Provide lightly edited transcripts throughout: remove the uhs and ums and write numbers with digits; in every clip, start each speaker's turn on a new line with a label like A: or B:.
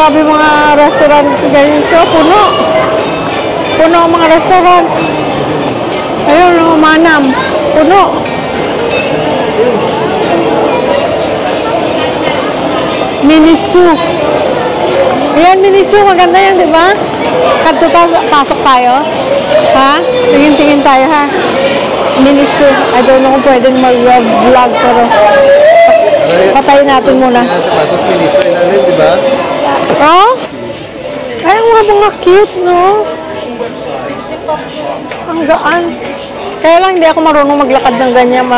A: Grabe mga restaurants ganyan. So, puno. Puno ang mga restaurants. Ayun, Manam. Puno. Miniso. Ayan, Miniso. Maganda yan, di ba? Kadto pasok tayo. Ha? Tingin-tingin tayo, ha? Miniso. I don't know kung pwedeng mag-vlog, pero patayin natin muna.
B: Sapatos, Miniso. Inanin, di ba?
A: Oh? Ay, ang mga cute, no? Ang gaan. Kaya lang hindi ako marunong maglakad ng ganyan,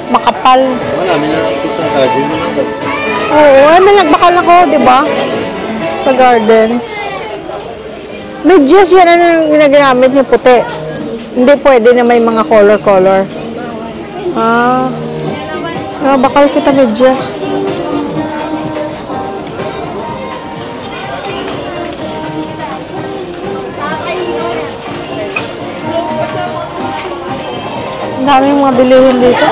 A: makapal.
B: Marami na sa garden.
A: Oo, may nagbakal ako, di ba? Sa garden. Medyas yan, ano yung ginagamit niyo, puti. Hindi pwede na may mga color-color. Ah. Bakal kita medyas. Ang daming mga bilihin dito.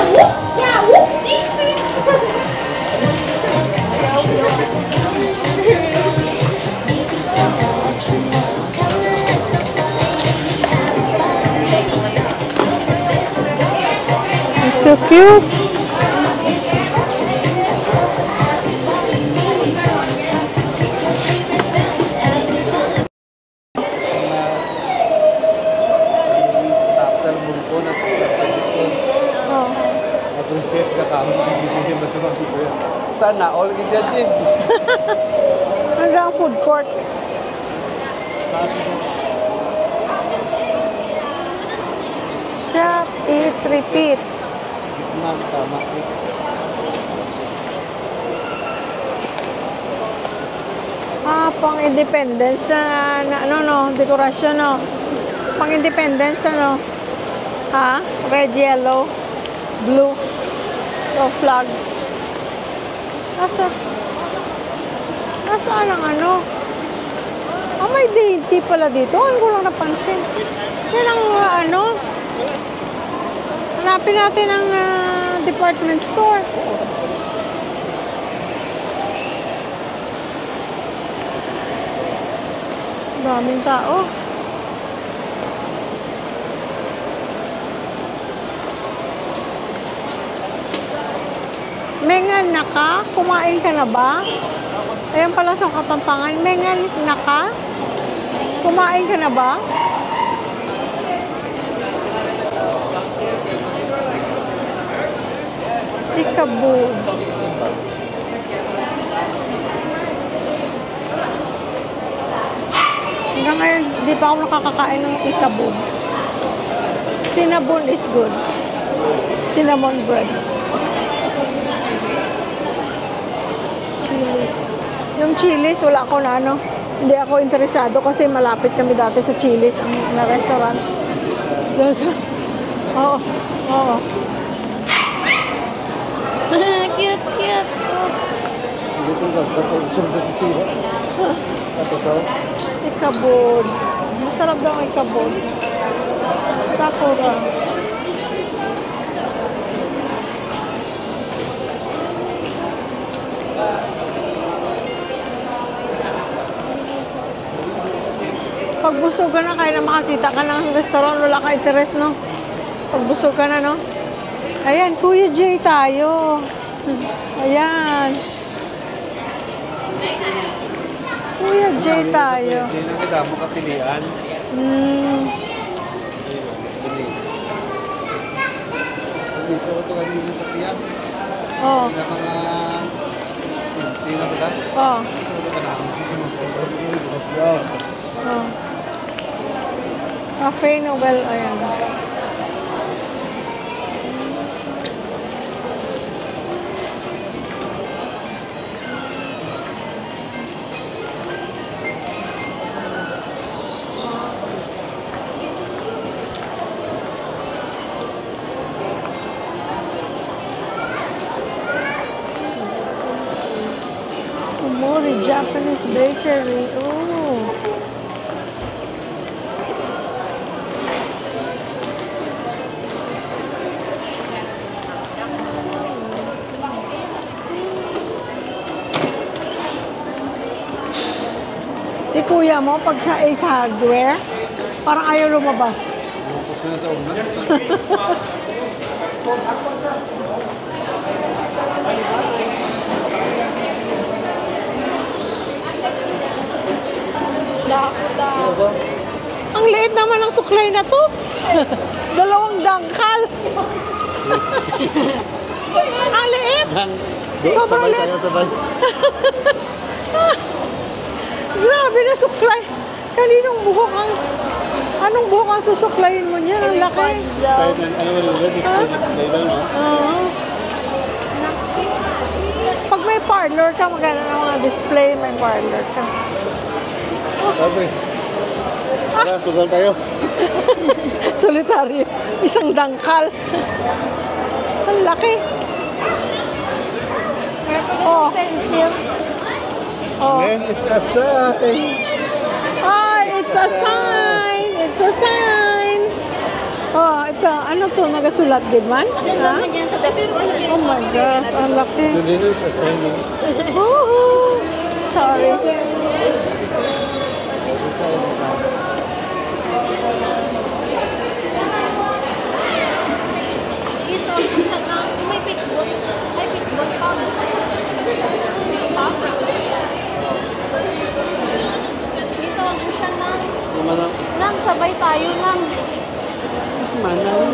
A: So cute.
B: Princess kakahon sa GBM basta mabito yan. Sana all kita Jim.
A: Ano ang food court? Shop, eat, repeat.
B: Gitman, tama.
A: Pang independence na ano no, dekorasyon no. Pang independence na no. Ha? Red, yellow, blue. O flag. Nasaan ang ano? May dainty pala dito. Ano ko lang napansin? Yan ang ano? Hanapin natin ang department store. Daming tao. Mengan na ka? Kumain ka na ba? Ayan pala sa Kapampangan. Mengan na ka? Kumain ka na ba? Ikabud. Hanggang ngayon, di pa ako nakakakain ng ikabud. Cinnamon is good. Cinnamon bread. Chili's. Yung Chili's, wala ako na ano. Hindi ako interesado kasi malapit kami dati sa Chili's, na restaurant. Oo. Oo. Cute, cute. Ikabod. Masarap daw ang ikabod. Sakura. Pagbusog ka na, kaya na makakita ka ng restaurant, wala ka interest, no? Pagbusog ka na, no? Ayan, Kuya J tayo. Ayan. Kuya J tayo.
B: Kuya J na kita mo kapilian. Hindi sa ito kanina sa tiyan.
A: Oo.
B: Na mga hindi na ba?
A: Oo.
B: Ano ka na?
A: Oo. Cafe Nobel, ayan. Omori Japanese bakery. Oh. Si kuya mo, pag sa Ace Hardware, parang ayaw lumabas.
B: Bukos na sa unan. Ano ba?
A: Ang liit naman ng suklay na to. 2 dangkal. Ang liit. Sobrang
B: Sabay
A: liit.
B: tayo, sabay.
A: Grabe na suklay. Kaninong buhok ang... Anong buhok ang susuklayin mo niya? Ang laki.
B: Side and ano mo ulit, display lang, no?
A: Oo. Pag may parlor ka, maganda ng mga display, may parlor ka.
B: Okay. Tara, sugal tayo.
A: Solitary. Isang dangkal. Ang laki. Oh.
C: Pencil.
A: Oh.
B: Man, it's a sign.
A: Ay, it's a sign. It's a sign. Oh, ito. Ano to? Nagasulat din man? Ha? Oh my gosh. Ang laki.
B: It's a sign.
A: Woohoo! Sorry.
C: Ito, may pitbot. Ay, pitbot pa. Ito, ang isa nang...
B: Manang.
C: Nang, sabay tayo nang...
B: Manang.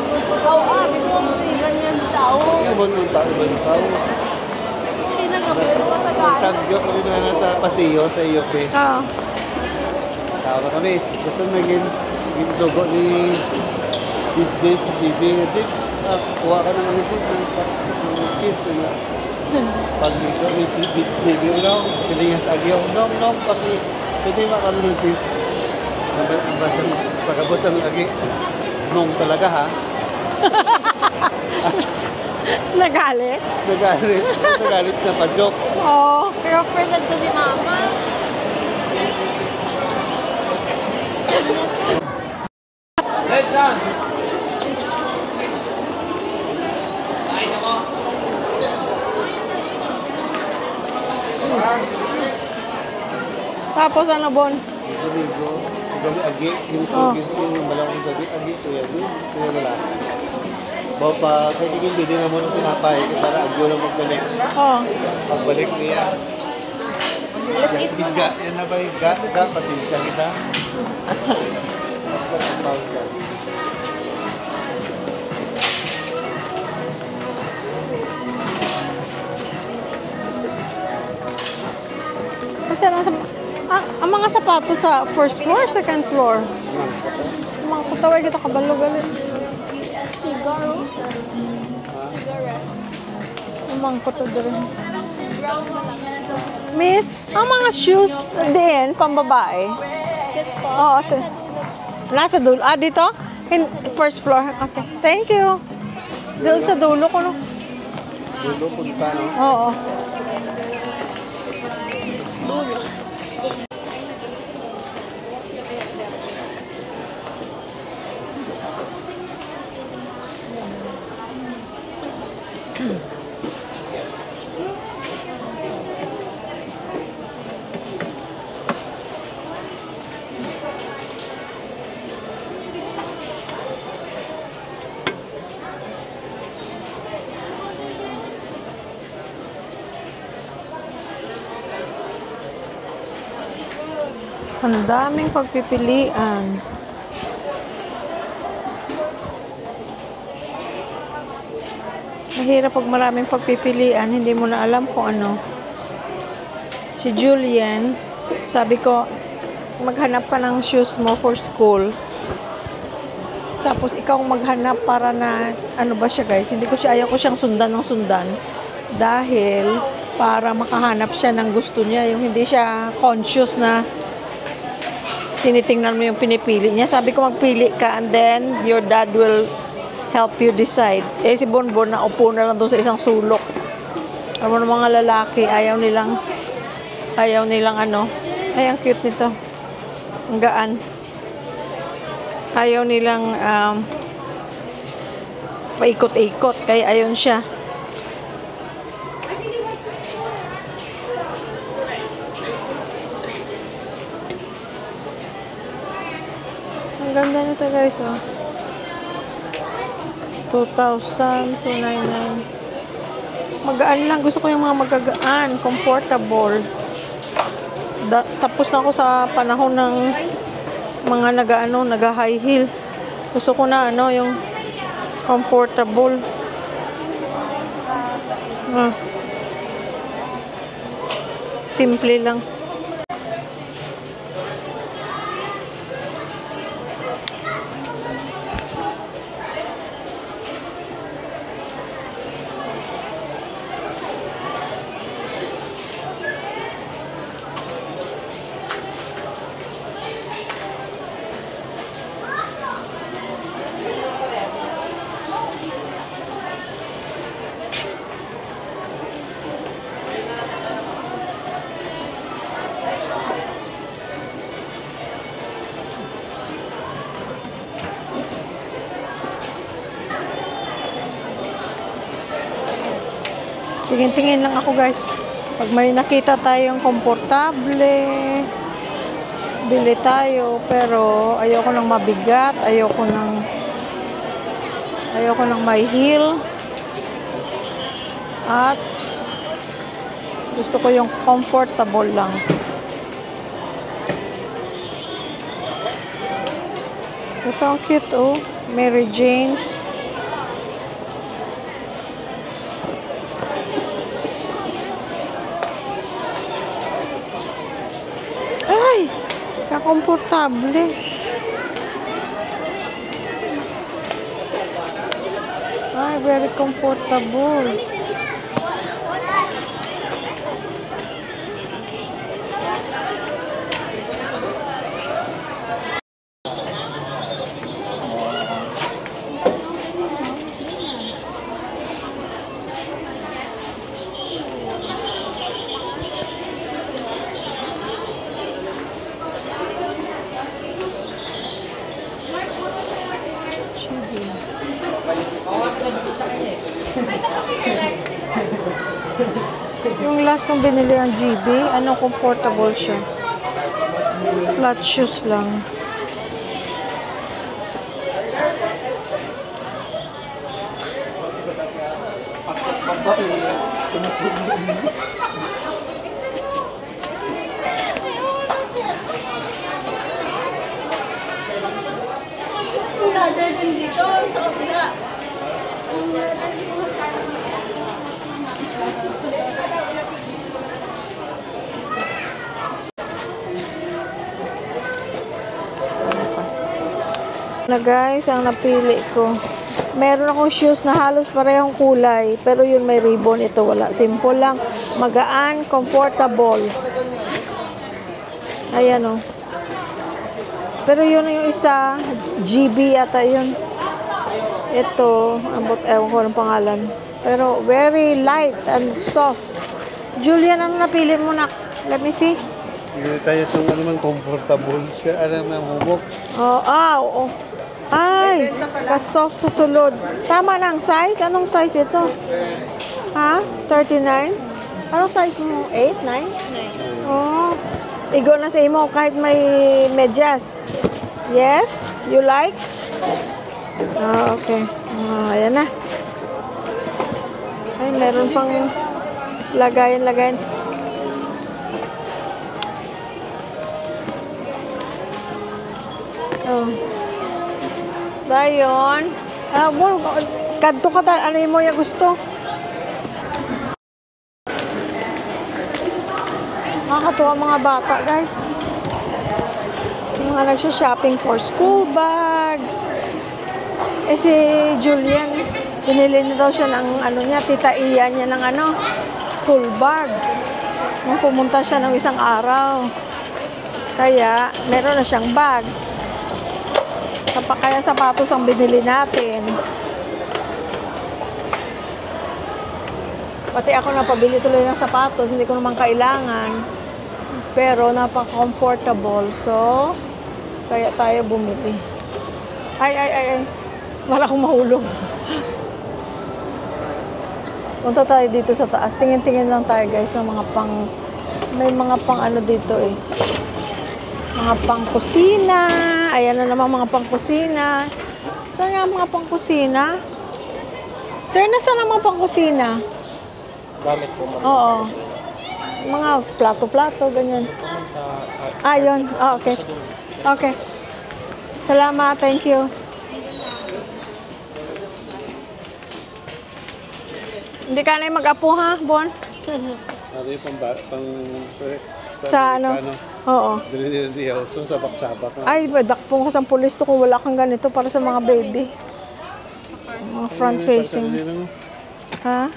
C: Abi ko, ganyan tao.
B: Ibon ng tao, ibon ng tao.
C: Hindi na nga, pero matagal.
B: Sabi ko, kami na nasa pasiyo sa IOP.
A: Oh.
B: Tao na kami. Gusto naging sugo ni DJ si GB. Jib, kuha ka ng ano Jib, ng cheese. Pag-miso ni GB, no? Silingas agyo. No, pwede makaroon ng cheese. Pagkabos ang lagi. Nung talaga, ha?
A: Nagalit?
B: Nagalit na pa-joke.
A: Oh.
C: Pero friend to ni Mama.
B: Let's done!
A: Tapos ano, Bon?
B: Domingo, gali agi, yung
A: Oh.
B: tugid yung malawang sabi, agi, tuya lalaki. Bawa pa, kahit iging bidi na mo nung tinapay, para agyo lang magbalik.
A: Oh.
B: Pagbalik niya. Higa, yan na ba yung ga, pasensya kita. Pagpapawag ka.
A: Kasi nasa... ang mga sapatos sa first floor, second floor. Mga kutaway kita kabalo gali.
C: Sigaro. Cigarette.
A: Mga kuto din.
C: Brown pa lang.
A: Miss, ang mga shoes din, pambabae.
C: Just po.
A: Oo, nasa dulo. Ah, dito? First floor. Okay. Thank you. Doon sa dulo ko, no?
B: Dulo, punta, no?
A: Oo. Ang daming pagpipilian. Mahirap pag maraming pagpipilian, hindi mo na alam kung ano. Si Julian, sabi ko, maghanap ka ng shoes mo for school. Tapos ikaw maghanap para na, ano ba siya guys, hindi ko siya, ayaw ko siyang sundan ng sundan. Dahil, para makahanap siya ng gusto niya, yung hindi siya conscious na tinitingnan mo yung pinipili niya. Sabi ko magpili ka and then your dad will help you decide. Eh si Bonbon na upo na lang doon sa isang sulok. Alam mo ng mga lalaki, ayaw nilang ano. Ay, ang cute nito. Ang gaan. Ayaw nilang paikot-ikot. Kaya ayon siya. Ganda nito guys, oh. 2,299. Magaan lang. Gusto ko yung mga magagaan. Comfortable. Tapos na ako sa panahon ng mga naga-high heel. Gusto ko na yung comfortable. Simple lang. Tingin-tingin lang ako guys. Pag may nakita tayong komportable, bili tayo. Pero ayoko nang mabigat. Ayoko nang may heel. At gusto ko yung comfortable lang. Ito ang cute, oh. Mary Jane's. Komportable. Ay, very comfortable. Yung last kong binili ang GB, comfortable siya. Flat shoes lang. Na guys, ang napili ko. Meron akong shoes na halos parehong kulay, pero yun may ribbon, ito wala. Simple lang, magaan, comfortable. Ayan oh. Pero yun yung isa, GB yata yun. Ito, ewan ko ng pangalan. Pero very light and soft. Julian, ano napili mo na? Let me see.
B: Hindi tayo sa comfortable siya. Alam na humok.
A: Oo. Ay, ka-soft sa sulod. Tama na ang size? Anong size ito? Ha? 39? Anong size mo? 8? 9? Oh. Igo na sa imo kahit may medyas. Yes? You like? Okay. Ayan na. Ay, meron pang lagayan. Oh. Dayon. Kadto ka ano mo yung gusto? Nakakatuwa mga bata, guys. Yung mga nagsha-shopping for school bags. Si Julian, binili niya daw siya ng tita Iya niya ng school bag. Nung pumunta siya ng isang araw. Kaya, meron na siyang bag. Kaya sapatos ang binili natin. Pati ako napabili tuloy ng sapatos, hindi ko naman kailangan. Pero napaka-comfortable. So, kaya tayo bumili. Ay. Wala akong mahulog. Punta tayo dito sa taas. Tingin-tingin lang tayo guys ng mga may mga pang dito eh. Mga pangkusina. Ayan na naman mga pangkusina. Saan nga mga pangkusina? Sir, nasaan ang mga pangkusina?
D: Gamit po ma'am.
A: Oo. Mga plato-plato, ganyan. Yun. Okay. Okay. Salamat. Thank you. Hindi ka na mag-apo ha, Bon?
B: Ano yung pang
A: Sa ano? Oo.
B: Dili so sabak-sabak.
A: Ay, dakpong ko sa pulis to kung wala kang ganito para sa mga baby. Mga front-facing. Ha?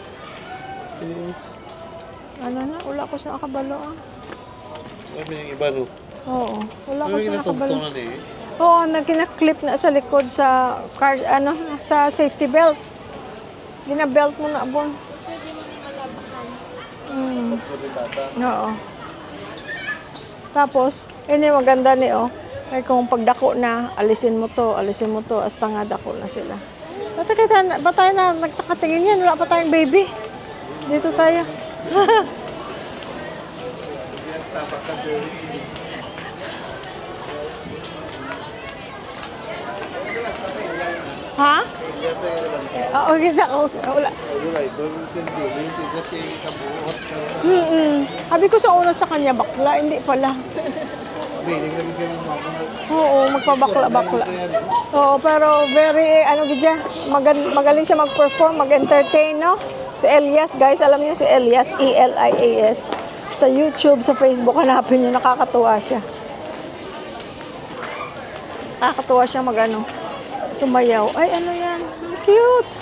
A: Ano na? Wala ko sa kabalo ah.
B: Ano yung iba no?
A: Oo. Wala ko
B: Ano yung
A: sa kabalo.
B: natugtong na eh?
A: Oo, nagkina-clip na sa likod sa car, ano, sa safety belt. Gina-belt mo na, Bon.
B: Mas na rin bata.
A: Oo. Tapos, yun yung maganda ni ay kung pagdako na, alisin mo to, hasta nga dako na sila. Ba't tayo na nagtakatingin yan? Wala pa tayong baby. Dito tayo.
B: Sabak ka doon.
A: Ha?
B: Yes, na yun lang.
A: Oo, kita ko. Wala.
B: Wala, doon siya doon. Just kay kabuot.
A: Sabi ko sa una sa kanya, bakla. Hindi pala.
B: Meaning na siya ng mama mo.
A: Oo, magpabakla-bakla. Oo, pero very, gidya, magaling siya mag-perform, mag-entertain, no? Si Elias, guys, alam niyo si Elias, E-L-I-A-S. Sa YouTube, sa Facebook, hanapin niyo, nakakatuwa siya. Nakakatuwa siya sumayaw. Ay, ano yan? Ang cute!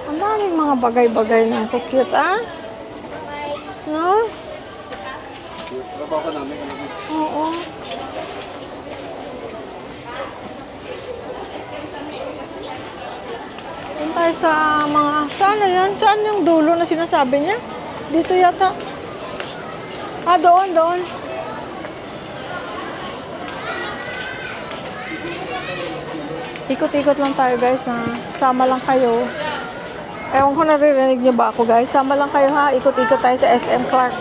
A: Ang daming mga bagay-bagay na cute, ah? No?
B: Trabaho ka namin.
A: Oo. Doon tayo sa mga... Saan na yan? Saan yung dulo na sinasabi niya? Dito yata. Doon. Ikot-ikot lang tayo, guys, ha? Sama lang kayo. Ewan ko naririnig niyo ba ako, guys? Sama lang kayo, ha? Ikot-ikot tayo sa SM Clark.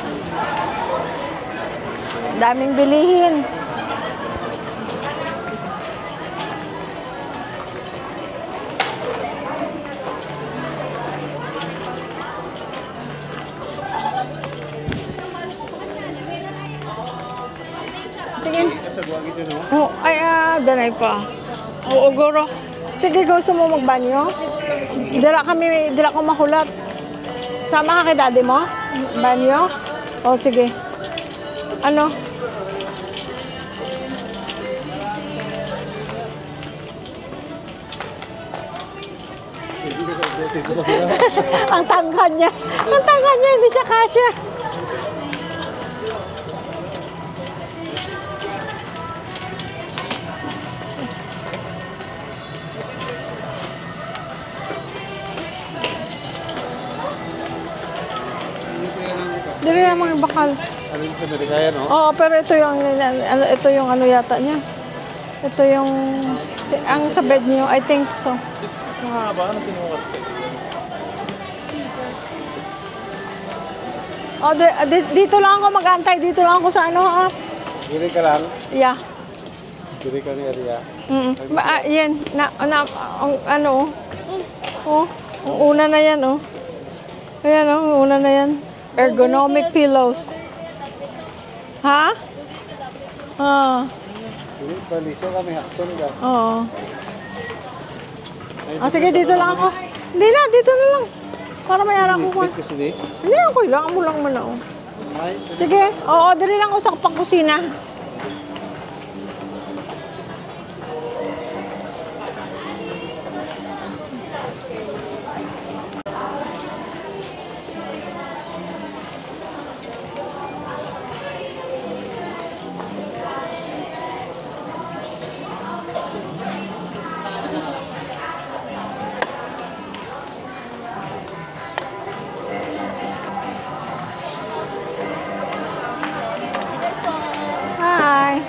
A: Daming bilihin. Tingin.
B: Kasagwa kita, no?
A: Oh, danay pa. Oo, guro. Sige, gusto mo magbanyo? Dila ko makulat. Sama ka kay daddy mo? Banyo? O, sige. Ano? Ang tangkad niya. Hindi siya kasya. Dili na mga bakal.
B: Alin sa Amerikaya, no?
A: Oo, pero ito yung ano yata niya. Ito yung ang sa bed niyo, I think so.
D: Mahaba na sinukat ko.
A: Oh, dito lang ako mag-antay. Dito lang ako sa ano,
B: Dili ka lang.
A: Yeah.
B: Dili ka ni Aria.
A: Yan. Ang una na yan, oh. Ayan, oh, una na yan. Ergonomic pillows. Ha?
B: Dili, baliso kami hakson ka.
A: Oo. Sige, dito lang ako. Hindi na, dito na lang. Para may harap ko.
B: Bit kasi di.
A: Hindi, okay lang. Amo lang man ako.
B: Ay,
A: Sige, oo, dali lang ako sa pangkusina. Hi.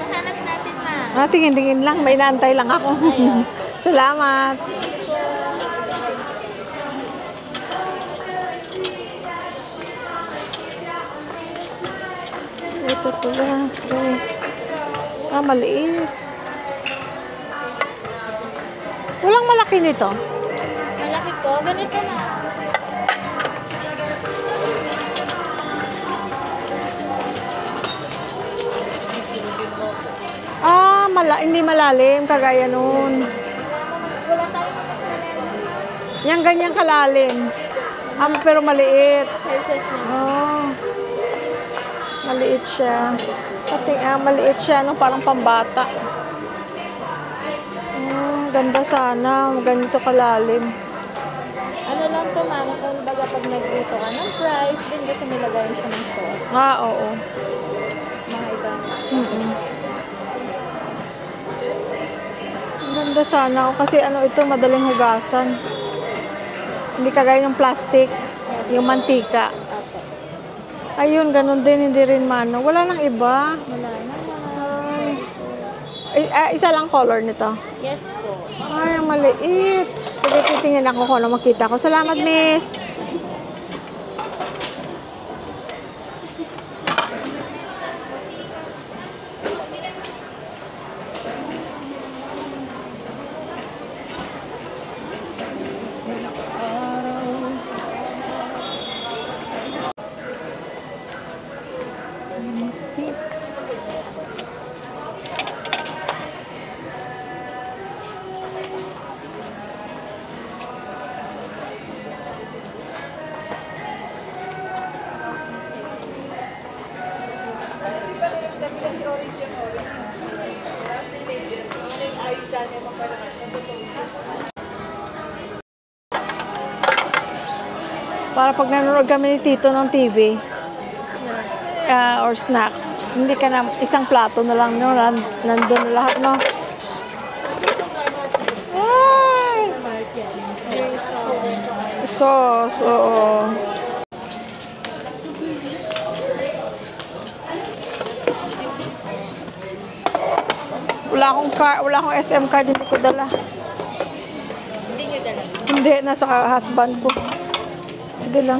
C: Hanap natin, ma.
A: Tingin-tingin lang. May inaantay lang ako. Salamat. Ito Ito pala. Okay. Ah, maliit. Walang malaki nito.
C: Malaki po. Ganito na.
A: Ah, hindi malalim. Kagaya nun.
C: Wala tayong mas malalim.
A: Yang ganyang kalalim. Pero maliit.
C: Sizes niya.
A: Oh. Maliit siya. Maliit siya, no? Parang pambata. Ganda sana. Ganito kalalim.
C: Ano lang to, ma'am? Kung baga pag nagluto ka ng fries, din kasi nilagay siya ng sauce.
A: Ah, oo.
C: Tapos mga ibang
A: Ang ganda sana. Kasi ito, madaling hugasan. Hindi kagaya ng plastic. Yung mantika.
C: Apo.
A: Ayun, ganun din. Hindi rin mano. Wala nang iba.
C: Wala naman.
A: Isa lang color nito.
C: Yes po.
A: Ay, ang maliit. Sige, titingin ako kung ano makita ko. Salamat, miss. Para pag nanonood kami ni Tito ng TV or snacks, hindi ka na, isang plato na lang, no? Nandun na lahat, no? Ay! Sauce, oo. Wala akong SM card, hindi ko dala.
C: Hindi nyo dala.
A: Hindi, nasa husband ko. Sige lang.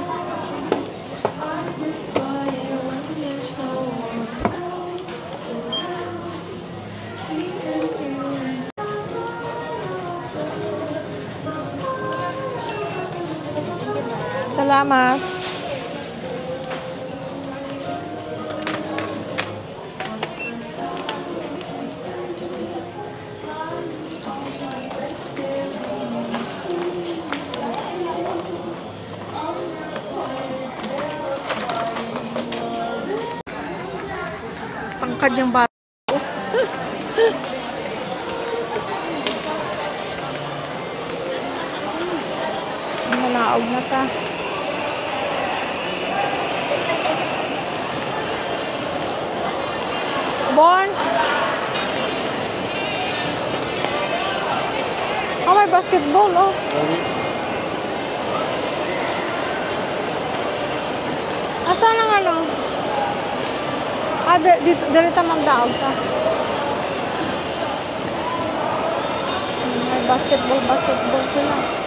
A: Salamat. Pangkad yung bata ko. Malaog na ta. Born. Oh, may basketball, oh. Asan ang ano? Dito magdaog ka. May basketball sila.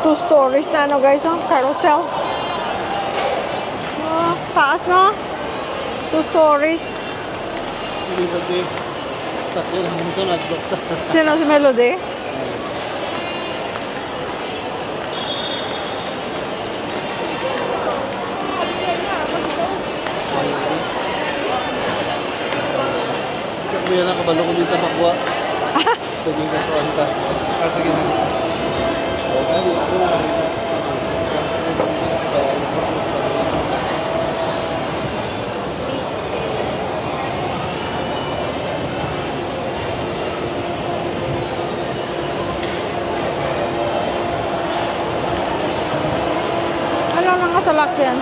A: Two stories na ano guys, oh, carousel. Oh, taas no? 2 stories.
B: Melody. Sakto lang mo sa nagbaksa.
A: Sino si Melody?
B: Quality. kabalo ko dito makuha. Sige ka to anta. Sige na.
A: Ano nang kasalakyan?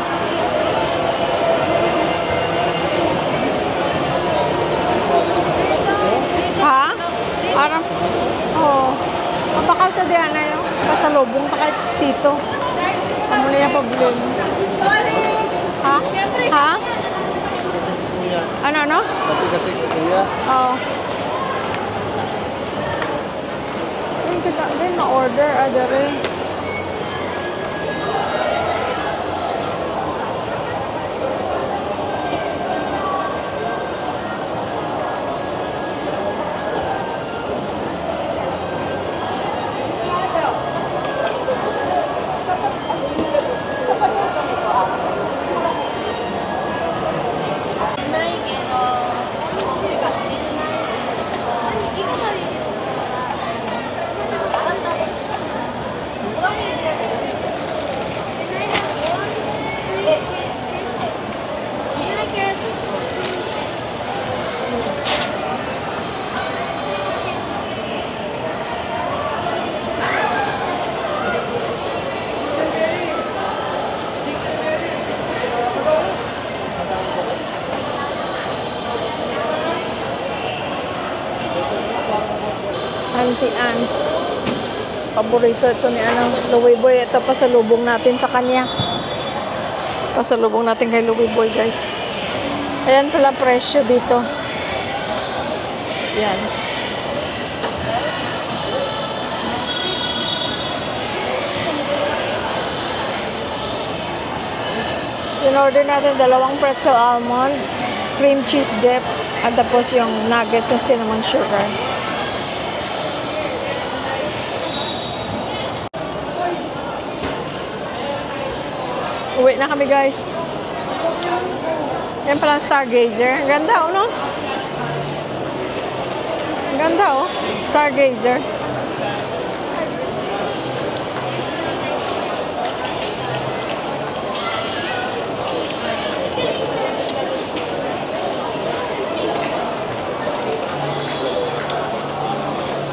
A: Ha? Parang, oo. Mapakal ka diyan na yung pasalubong ta kay Tito. Amo niya problem. Ha? Ha?
B: Kasi si Kuya.
A: Ano?
B: Kasi kate si Kuya.
A: Oo. Yung kita din na-order, adere. Auntie Anne's. Paborito ito ni Louie Boy. Ito pasalubong natin sa kanya. Pasalubong natin kay Louie Boy, guys. Ayan pala presyo dito. Yan. So, in-order natin dalawang pretzel almond, cream cheese dip, at tapos yung nuggets sa cinnamon sugar. Uwi na kami, guys. Yan pala Stargazer. Ganda, no? Ganda, Stargazer.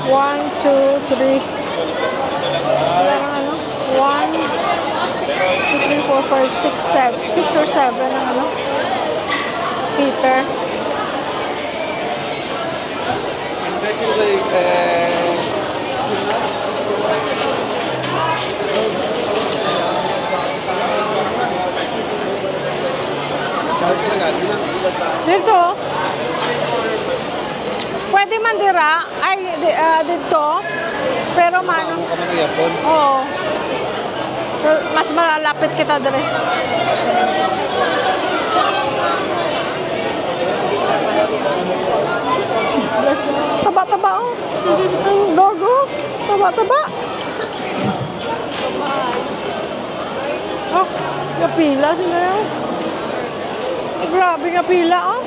A: One, two, three. Ano? 1, 2, 3, 4, 5, 6, 7. 6 or 7 ang ano? Seater.
B: Secondly,
A: Dito. Pwede man dira. Ay, dito. Pero mano.
B: ka man ng yapon.
A: Oo. Pero mas malapit kita dire. Taba-taba, oh. Ang dog, oh. Taba-taba. Oh, napila sila yun. Grabe nga pila, oh.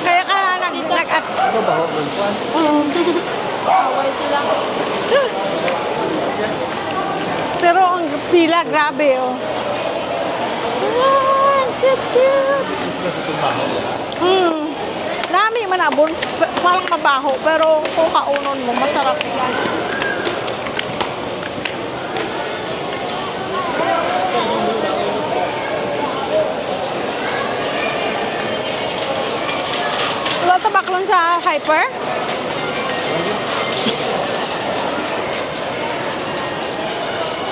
A: Kaya ka nag-at.
B: Ito ba, Juan?
C: Away sila.
A: Pero ang pila, grabe, oh. Ah, cute.
B: Sila sa tumbaho.
A: Dami manabon, parang mabaho, pero kung kaunon mo, masarap yan. Wala tabaklon sa Hyper?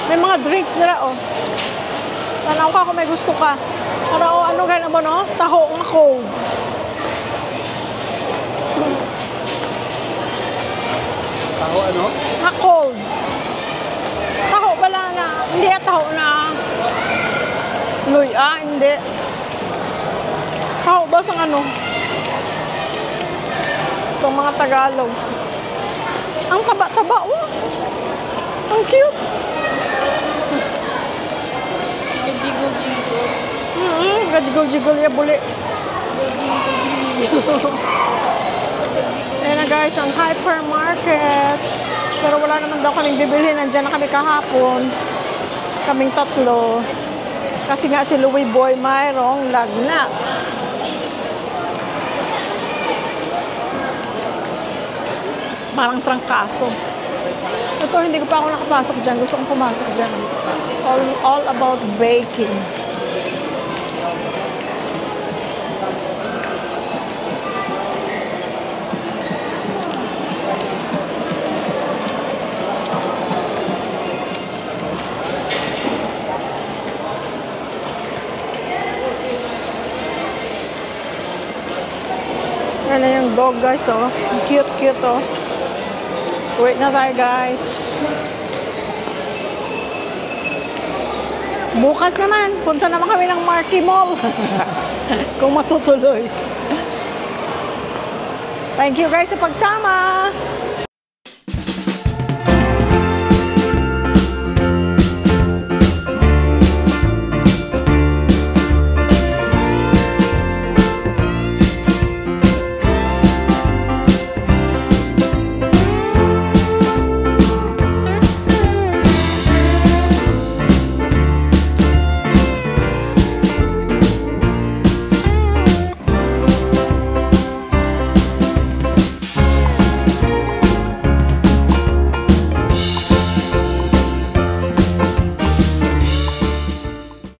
A: May mga drinks nila, oh. Tanaw ka kung may gusto ka. Para, oh, ano gano'n mo, no? Taho nga cold.
B: Taho ano?
A: Na cold. Taho pala na, hindi taho na luya, hindi. Taho ba sa ano? Itong mga Tagalog. Ang taba-taba, oh. Ang cute.
C: Jigo-jigo.
A: Gajigol-jigol ya buli.
C: Jigo-jigo.
A: Ayan na guys, ang hypermarket. Pero wala naman daw kaming bibili. Nandiyan na kami kahapon. Kaming tatlo. Kasi nga si Louie Boy mayroong lagnat. Parang trangkaso. Ito, hindi ko pa ako nakapasok dyan. Gusto kong pumasok dyan. All about baking. Yan na yung dog guys, oh. Cute, oh. Wait na tayo guys. Bukas naman, punta naman kami ng Marquee Mall. Kung matutuloy. Thank you guys sa pagsama.